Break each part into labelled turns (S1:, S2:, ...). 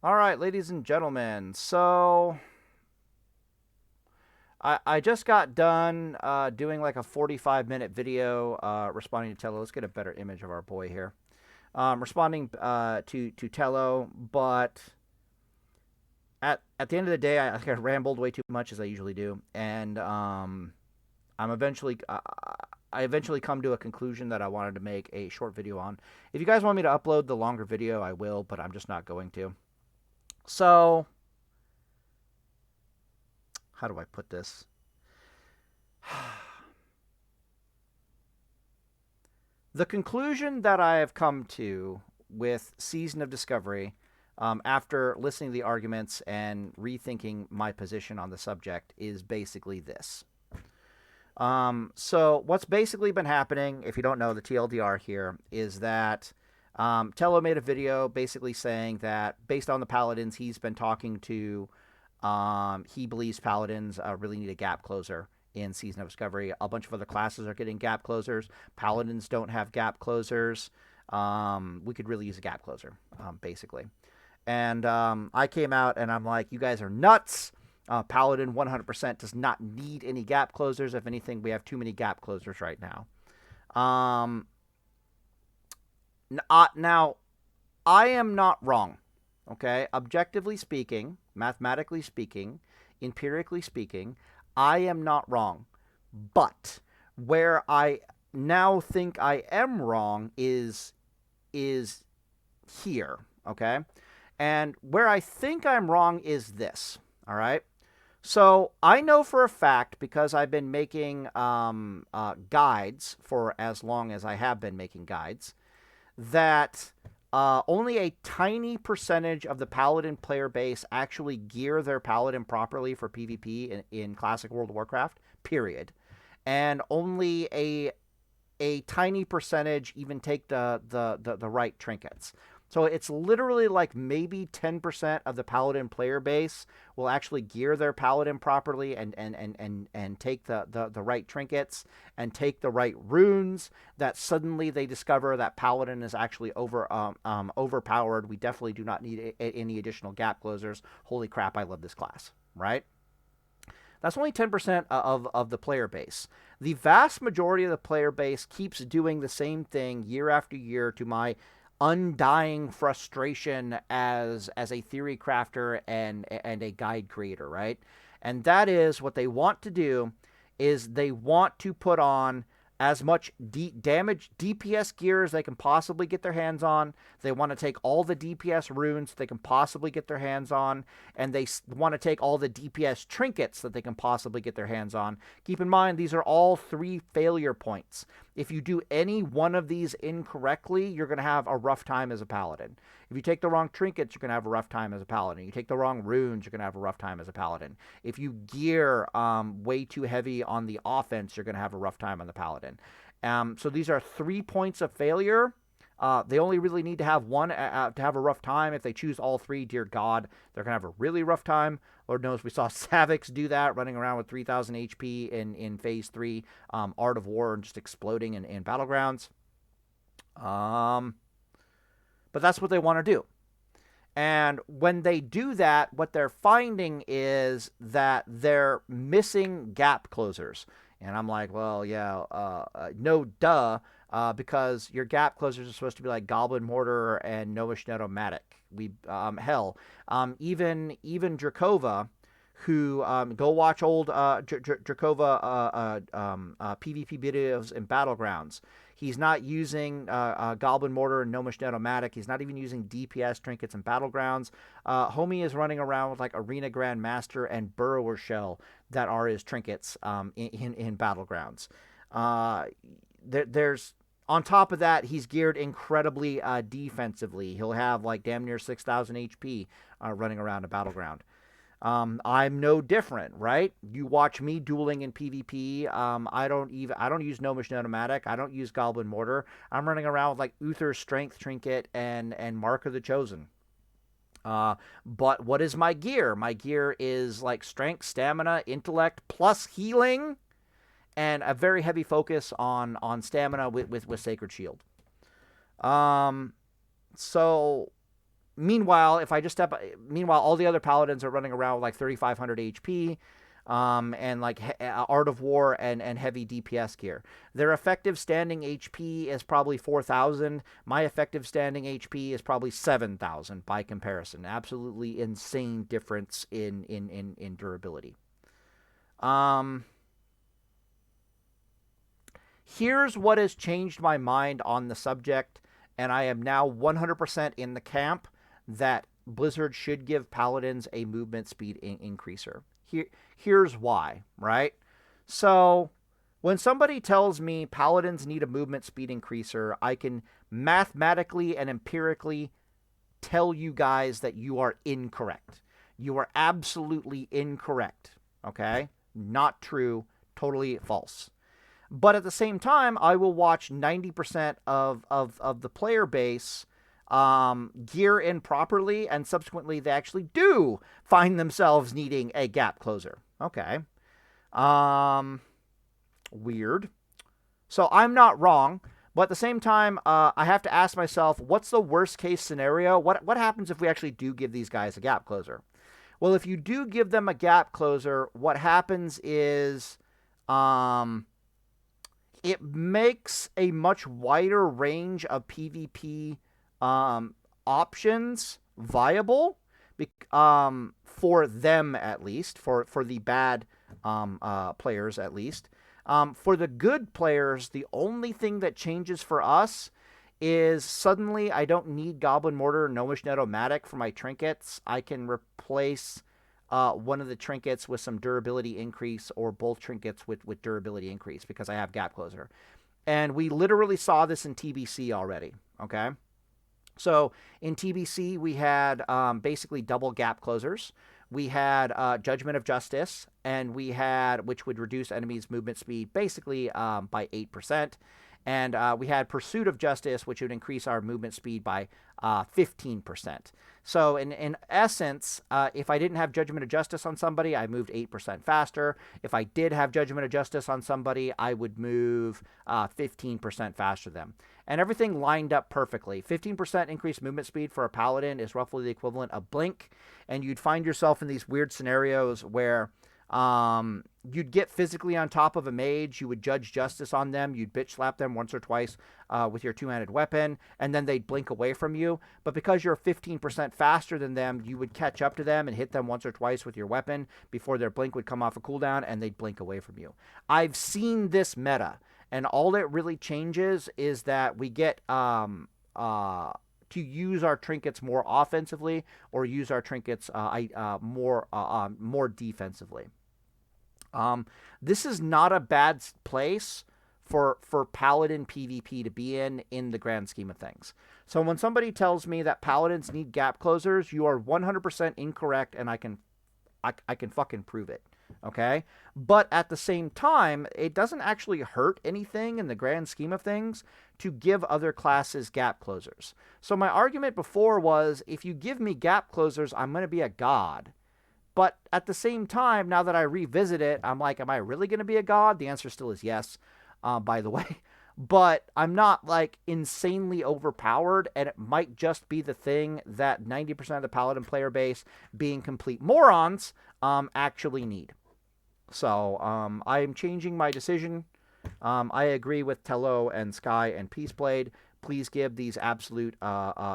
S1: All right, ladies and gentlemen. So I just got done doing like a 45-minute video responding to Tello. Let's get a better image of our boy here. Responding to Tello, but at the end of the day, I think I rambled way too much as I usually do, and I eventually come to a conclusion that I wanted to make a short video on. If you guys want me to upload the longer video, I will, but I'm just not going to. So, how do I put this? The conclusion that I have come to with Season of Discovery, after listening to the arguments and rethinking my position on the subject, is basically this. So what's basically been happening, if you don't know the TLDR here, is that Tello made a video basically saying that based on the Paladins he's been talking to, he believes Paladins really need a gap closer in Season of Discovery. A bunch of other classes are getting gap closers. Paladins don't have gap closers. We could really use a gap closer, basically. And I came out and I'm like, you guys are nuts. Paladin 100% does not need any gap closers. If anything, we have too many gap closers right now. Now, I am not wrong, okay? Objectively speaking, mathematically speaking, empirically speaking, I am not wrong. But where I now think I am wrong is here, okay? And where I think I'm wrong is this, all right? So I know for a fact, because I've been making guides for as long as I have been making guides, that only a tiny percentage of the Paladin player base actually gear their Paladin properly for PvP in Classic World of Warcraft, period. And only a tiny percentage even take the right trinkets. So it's literally like maybe 10% of the Paladin player base will actually gear their Paladin properly and take the right trinkets and take the right runes, that suddenly they discover that Paladin is actually overpowered. We definitely do not need any additional gap closers. Holy crap, I love this class, right? That's only 10% of the player base. The vast majority of the player base keeps doing the same thing year after year, to my undying frustration as a theory crafter and a guide creator, right? And that is, what they want to do is they want to put on as much damage DPS gear as they can possibly get their hands on. They want to take all the DPS runes they can possibly get their hands on, and they want to take all the DPS trinkets that they can possibly get their hands on. Keep in mind, these are all 3 failure points. If you do any one of these incorrectly, you're going to have a rough time as a paladin. If you take the wrong trinkets, you're going to have a rough time as a paladin. You take the wrong runes, you're going to have a rough time as a paladin. If you gear way too heavy on the offense, you're going to have a rough time on the paladin. So these are 3 points of failure. They only really need to have one to have a rough time. If they choose all 3, dear God, they're going to have a really rough time. Lord knows we saw Savix do that, running around with 3,000 HP in Phase 3, Art of War, and just exploding in Battlegrounds. But that's what they want to do. And when they do that, what they're finding is that they're missing gap closers. And I'm like, well, yeah, no duh, because your gap closers are supposed to be like Goblin Mortar and Gnomish Netomatic. Even Drakova, who go watch old Drakova PvP videos in Battlegrounds. He's not using Goblin Mortar and Gnomish Netomatic. He's not even using DPS trinkets in Battlegrounds. Homie is running around with like Arena Grandmaster and Burrower Shell that are his trinkets in Battlegrounds. There's on top of that, he's geared incredibly defensively. He'll have like damn near 6,000 HP running around a Battleground. I'm no different, right? You watch me dueling in PvP. I don't use Gnomish Netomatic. I don't use Goblin Mortar. I'm running around with like Uther's Strength Trinket and Mark of the Chosen. But what is my gear? My gear is like Strength, Stamina, Intellect, plus Healing, and a very heavy focus on Stamina with Sacred Shield. So Meanwhile, if I just step, meanwhile, all the other paladins are running around with like 3,500 HP, and like Art of War and heavy DPS gear. Their effective standing HP is probably 4,000. My effective standing HP is probably 7,000 by comparison. Absolutely insane difference in durability. Here's what has changed my mind on the subject, and I am now 100% in the camp that Blizzard should give Paladins a movement speed increaser. Here's why, right? So, when somebody tells me Paladins need a movement speed increaser, I can mathematically and empirically tell you guys that you are incorrect. You are absolutely incorrect, okay? Not true, totally false. But at the same time, I will watch 90% of the player base gear in properly, and subsequently they actually do find themselves needing a gap closer. Okay. Weird. So I'm not wrong, but at the same time, I have to ask myself, what's the worst case scenario? What happens if we actually do give these guys a gap closer? Well, if you do give them a gap closer, what happens is it makes a much wider range of PvP options viable, for them at least, for the bad players at least. For the good players, the only thing that changes for us is suddenly I don't need Goblin Mortar, Gnomish Netomatic for my trinkets. I can replace one of the trinkets with some durability increase, or both trinkets with durability increase, because I have Gap Closer. And we literally saw this in TBC already, okay? So in TBC, we had basically double Gap Closers. We had Judgment of Justice, and we had, which would reduce enemies' movement speed basically by 8%. And we had Persuit of Justice, which would increase our movement speed by 15%. So in essence, if I didn't have Judgment of Justice on somebody, I moved 8% faster. If I did have Judgment of Justice on somebody, I would move 15% faster than them. And everything lined up perfectly. 15% increased movement speed for a Paladin is roughly the equivalent of Blink. And you'd find yourself in these weird scenarios where you'd get physically on top of a mage, you would judge justice on them, you'd bitch slap them once or twice with your two-handed weapon, and then they'd blink away from you. But because you're 15% faster than them, you would catch up to them and hit them once or twice with your weapon before their blink would come off a cooldown, and they'd blink away from you. I've seen this meta, and all it really changes is that we get to use our trinkets more offensively, or use our trinkets more defensively. This is not a bad place for Paladin PvP to be in the grand scheme of things. So when somebody tells me that Paladins need gap closers, you are 100% incorrect, and I can fucking prove it. Okay? But at the same time, it doesn't actually hurt anything in the grand scheme of things to give other classes gap closers. So my argument before was, if you give me gap closers, I'm going to be a god. But at the same time, now that I revisit it, I'm like, am I really going to be a god? The answer still is yes, by the way. But I'm not, like, insanely overpowered, and it might just be the thing that 90% of the Paladin player base, being complete morons, actually need. So I am changing my decision. I agree with Tello and Sky and Peaceblade. Please give these absolute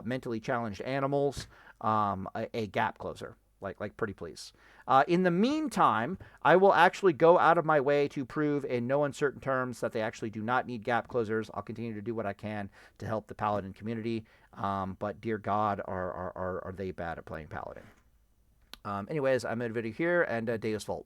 S1: mentally challenged animals a gap closer. Like pretty please. In the meantime, I will actually go out of my way to prove in no uncertain terms that they actually do not need gap closers. I'll continue to do what I can to help the Paladin community. But dear God, are they bad at playing Paladin? Anyways, I'm in a video here, and Deus Volt.